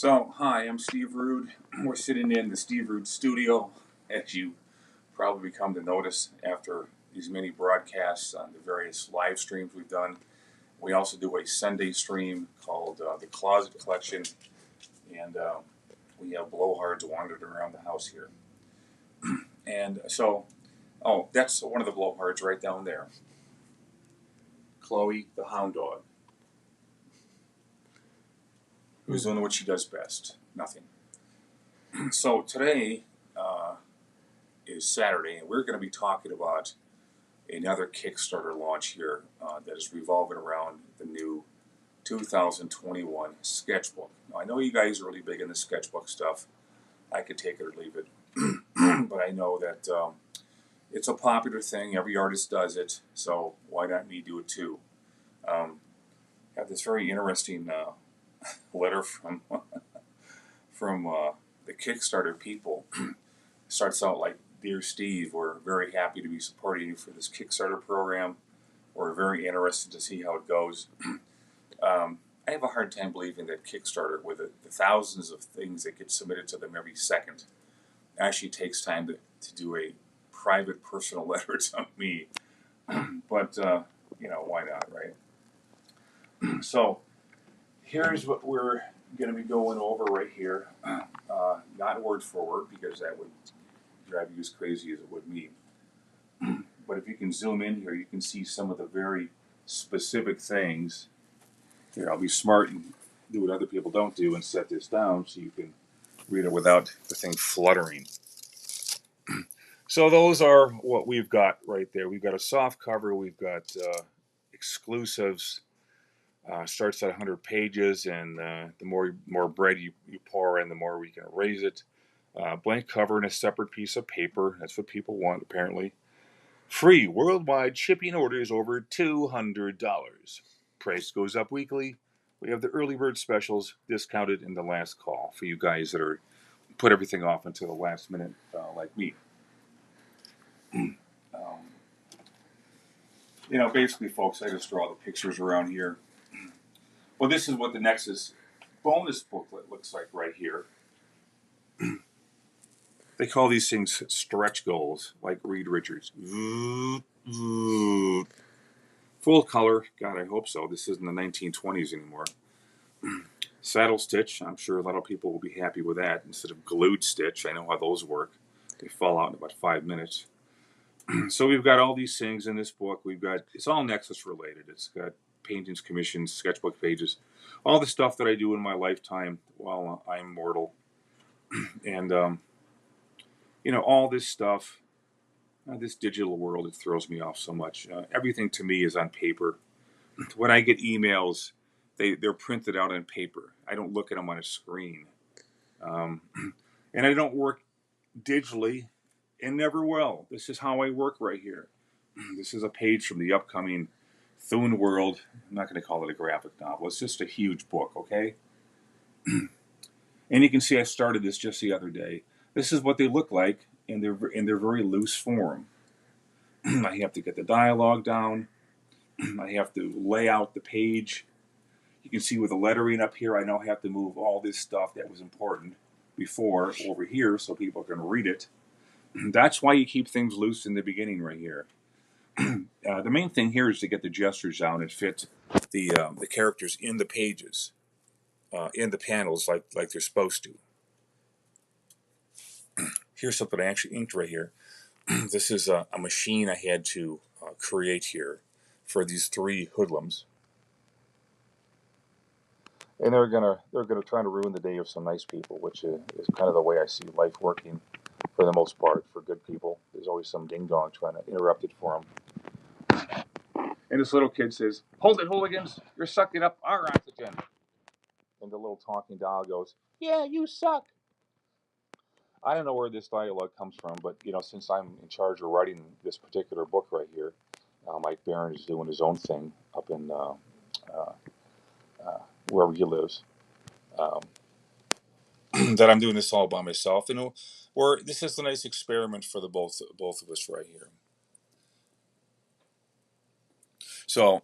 So, hi, I'm Steve Rude. We're sitting in the Steve Rude studio, as you probably come to notice after these many broadcasts on the various live streams we've done. We also do a Sunday stream called The Closet Collection, and we have blowhards wandering around the house here. And so, oh, that's one of the blowhards right down there. Chloe, the hound dog, who's doing what she does best, nothing. So today is Saturday, and we're going to be talking about another Kickstarter launch here that is revolving around the new 2021 Sketchbook. Now, I know you guys are really big in the Sketchbook stuff. I could take it or leave it, but I know that it's a popular thing. Every artist does it, so why not me do it too? I have this very interesting letter from the Kickstarter people. It starts out like, "Dear Steve, we're very happy to be supporting you for this Kickstarter program. We're very interested to see how it goes." I have a hard time believing that Kickstarter, with the thousands of things that get submitted to them every second, actually takes time to do a private, personal letter to me. But, why not, right? So, here's what we're going to be going over right here. Not word for word, because that would drive you as crazy as it would me. But if you can zoom in here, you can see some of the very specific things. Here, I'll be smart and do what other people don't do and set this down so you can read it without the thing fluttering. So those are what we've got right there. We've got a soft cover. We've got exclusives. Starts at 100 pages, and the more bread you pour in, the more we can erase it. Blank cover and a separate piece of paper. That's what people want, apparently. Free worldwide shipping orders over $200. Price goes up weekly. We have the early bird specials discounted in the last call for you guys that are put everything off until the last minute, like me. Basically, folks, I just draw the pictures around here. Well, this is what the Nexus bonus booklet looks like right here. They call these things stretch goals, like Reed Richards. Full color. God, I hope so. This isn't the 1920s anymore. Saddle stitch. I'm sure a lot of people will be happy with that instead of glued stitch. I know how those work. They fall out in about 5 minutes. So we've got all these things in this book. It's all Nexus related. It's got paintings, commissions, sketchbook pages, all the stuff that I do in my lifetime while I'm mortal. And, all this stuff, this digital world, it throws me off so much. Everything to me is on paper. When I get emails, they're printed out on paper. I don't look at them on a screen. And I don't work digitally and never will. This is how I work right here. This is a page from the upcoming Thune World. I'm not going to call it a graphic novel. It's just a huge book, okay? And you can see I started this just the other day. This is what they look like in their very loose form. I have to get the dialogue down. I have to lay out the page. You can see with the lettering up here, I now have to move all this stuff that was important before over here so people can read it. That's why you keep things loose in the beginning right here. The main thing here is to get the gestures down and fit the characters in the pages, in the panels like they're supposed to. Here's something I actually inked right here. This is a machine I had to create here for these 3 hoodlums. And they're gonna try to ruin the day of some nice people, which is kind of the way I see life working for the most part. For good people, there's always some ding dong trying to interrupt it for them. And this little kid says, "Hold it, hooligans! You're sucking up our oxygen." And the little talking doll goes, "Yeah, you suck." I don't know where this dialogue comes from, but since I'm in charge of writing this particular book right here, Mike Barron is doing his own thing up in wherever he lives. That I'm doing this all by myself, this is a nice experiment for the both of us right here. So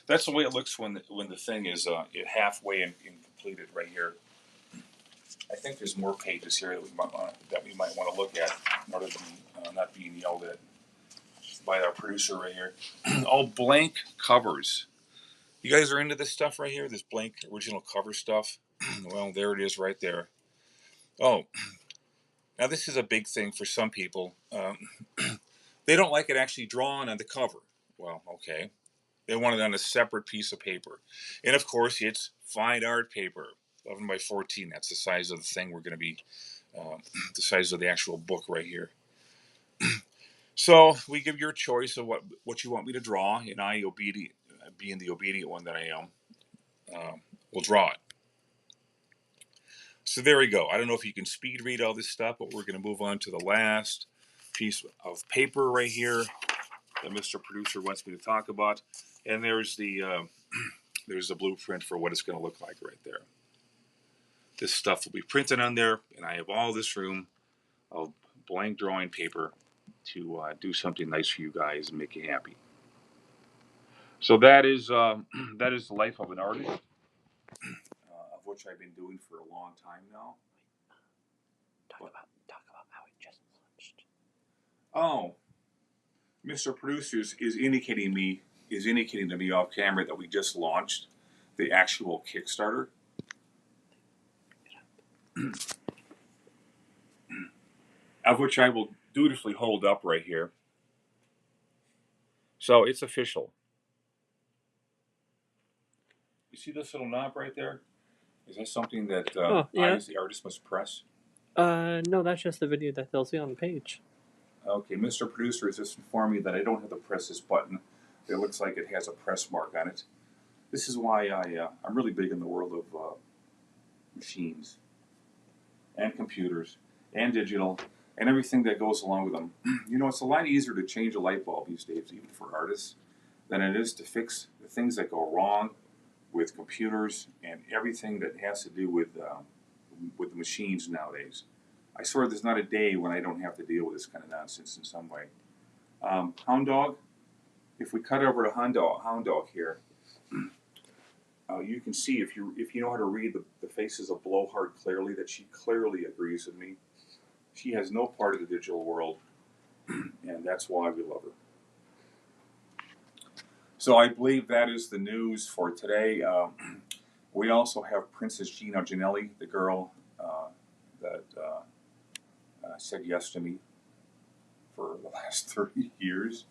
that's the way it looks when the thing is halfway and completed right here. I think there's more pages here that we might want to look at in order to not being yelled at by our producer right here. All blank covers. You guys are into this stuff right here, this blank original cover stuff? Well, there it is right there. Oh, now this is a big thing for some people. They don't like it actually drawn on the cover. Well, okay. They want it on a separate piece of paper. And of course, it's fine art paper, 11 by 14. That's the size of the thing we're going to be, the size of the actual book right here. So we give your choice of what you want me to draw, and I, being the obedient one that I am, will draw it. So there we go. I don't know if you can speed read all this stuff, but we're going to move on to the last piece of paper right here that Mr. Producer wants me to talk about. And there's the blueprint for what it's going to look like right there. This stuff will be printed on there, and I have all this room of blank drawing paper to do something nice for you guys and make you happy. So that is the life of an artist, of which I've been doing for a long time now. Talk about how it just launched. Oh, Mr. Producers is indicating to me off camera that we just launched the actual Kickstarter. Of which I will dutifully hold up right here. So it's official. You see this little knob right there? Is that something that I, as the artist, must press? No, that's just the video that they'll see on the page. Okay, Mr. Producer has just informed me that I don't have to press this button. It looks like it has a press mark on it. This is why I'm really big in the world of machines and computers and digital and everything that goes along with them. You know, it's a lot easier to change a light bulb these days, even for artists, than it is to fix the things that go wrong with computers and everything that has to do with the machines nowadays. I swear there's not a day when I don't have to deal with this kind of nonsense in some way. Hound Dog, if we cut over to Hound Dog here, you can see if you know how to read the faces of Blowhard clearly, that she clearly agrees with me. She has no part of the digital world, and that's why we love her. So I believe that is the news for today. We also have Princess Gina Ginelli, the girl that said yes to me for the last 30 years.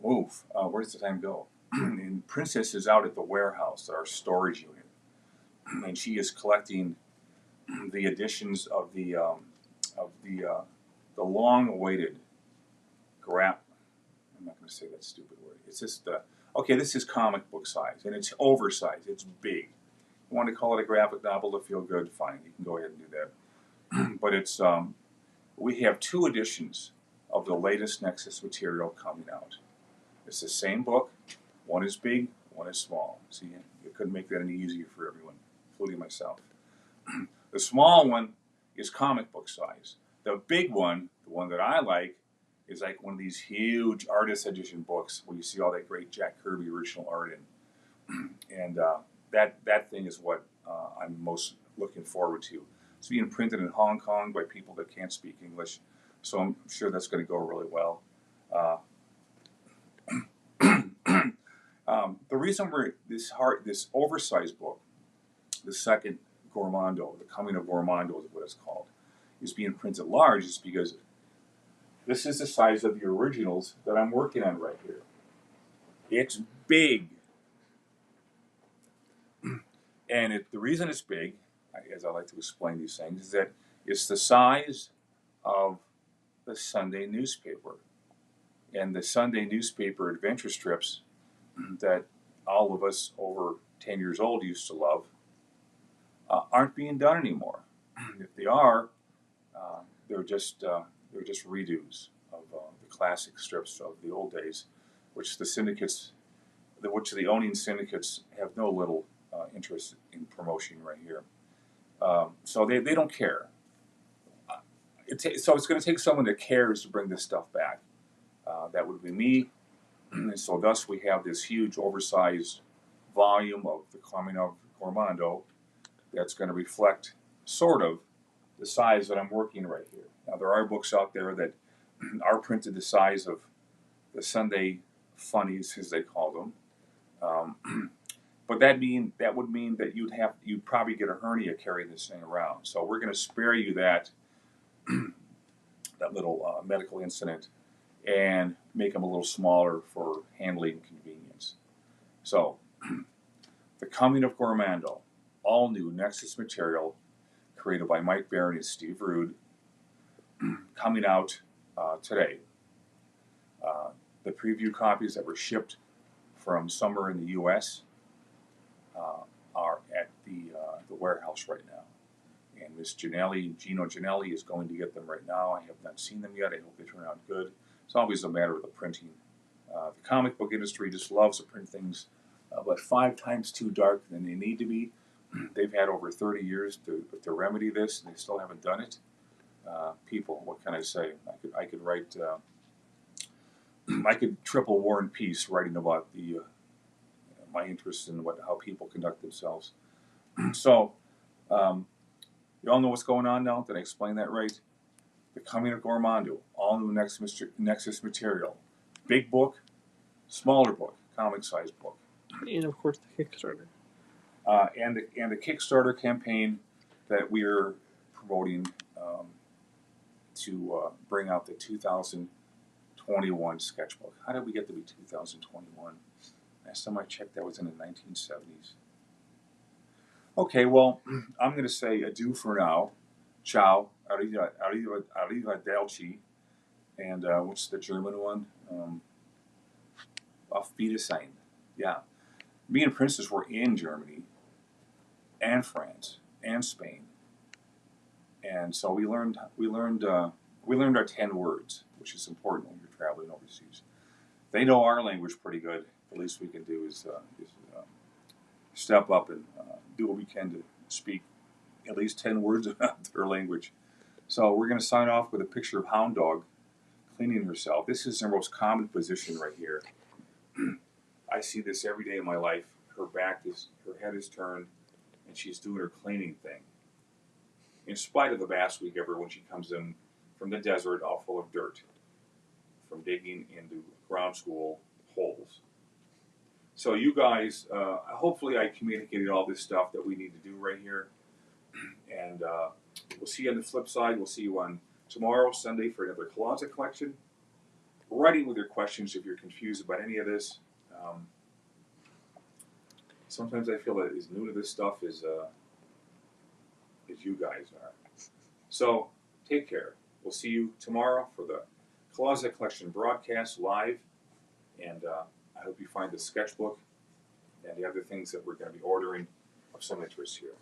Oof, where does the time go? And Princess is out at the warehouse, our storage unit, and she is collecting the editions of the long-awaited I'm not going to say that stupid word. It's just okay. This is comic book size, and it's oversized. It's big. You want to call it a graphic novel to feel good? Fine, you can go ahead and do that. But it's we have 2 editions of the latest Nexus material coming out. It's the same book. One is big, one is small. See, you couldn't make that any easier for everyone, including myself. The small one is comic book size. The big one, the one that I like, is like one of these huge artist edition books where you see all that great Jack Kirby original art in. And that thing is what I'm most looking forward to. It's being printed in Hong Kong by people that can't speak English, so I'm sure that's going to go really well. The reason we're this oversized book, the second Gormando, the Coming of Gormando is what it's called, is being printed large, is because this is the size of the originals that I'm working on right here. It's big. And the reason it's big, as I like to explain these things, is that it's the size of the Sunday newspaper. And the Sunday newspaper adventure strips that all of us over 10 years old used to love aren't being done anymore. If they are, they're just redos of the classic strips of the old days, which the owning syndicates have no little interest in promotion right here. So they don't care. So it's going to take someone that cares to bring this stuff back. That would be me. And so thus we have this huge oversized volume of the Coming of Gormando that's going to reflect sort of the size that I'm working right here. Now, there are books out there that are printed the size of the Sunday funnies, as they call them. But that would mean that you'd probably get a hernia carrying this thing around. So we're going to spare you that little medical incident and make them a little smaller for handling convenience. So, The Coming of Gormando, all new Nexus material created by Mike Barron and Steve Rude, coming out today. The preview copies that were shipped from somewhere in the U.S. Are at the warehouse right now. And Miss Gino Janelli, is going to get them right now. I have not seen them yet. I hope they turn out good. It's always a matter of the printing. The comic book industry just loves to print things about 5 times too dark than they need to be. They've had over 30 years to remedy this, and they still haven't done it. People, what can I say? I could write. I could triple War and Peace writing about my interest in how people conduct themselves. So, you all know what's going on now? Did I explain that right? The Coming of Gormando, all new Nexus material. Big book, smaller book, comic-sized book. And of course the Kickstarter. And the Kickstarter campaign that we're promoting to bring out the 2021 sketchbook. How did we get to be 2021? Last time I checked, that was in the 1970s. Okay, well, I'm going to say adieu for now. Ciao. Arrivederci. And what's the German one? Auf Wiedersehen. Yeah. Me and Princess were in Germany and France and Spain. And so we learned our 10 words, which is important when you're traveling overseas. They know our language pretty good. The least we can do is step up and do what we can to speak at least 10 words of their language. So we're going to sign off with a picture of Hound Dog cleaning herself. This is her most common position right here. I see this every day in my life. Her head is turned, and she's doing her cleaning thing. In spite of the baths we give her when she comes in from the desert all full of dirt, from digging into ground school holes. So you guys, hopefully I communicated all this stuff that we need to do right here. And we'll see you on the flip side. We'll see you on tomorrow, Sunday, for another closet collection. Writing with your questions if you're confused about any of this. Sometimes I feel that as new to this stuff as you guys are. So take care. We'll see you tomorrow for the Closet Collection broadcast live. And I hope you find the sketchbook and the other things that we're going to be ordering of some interest here.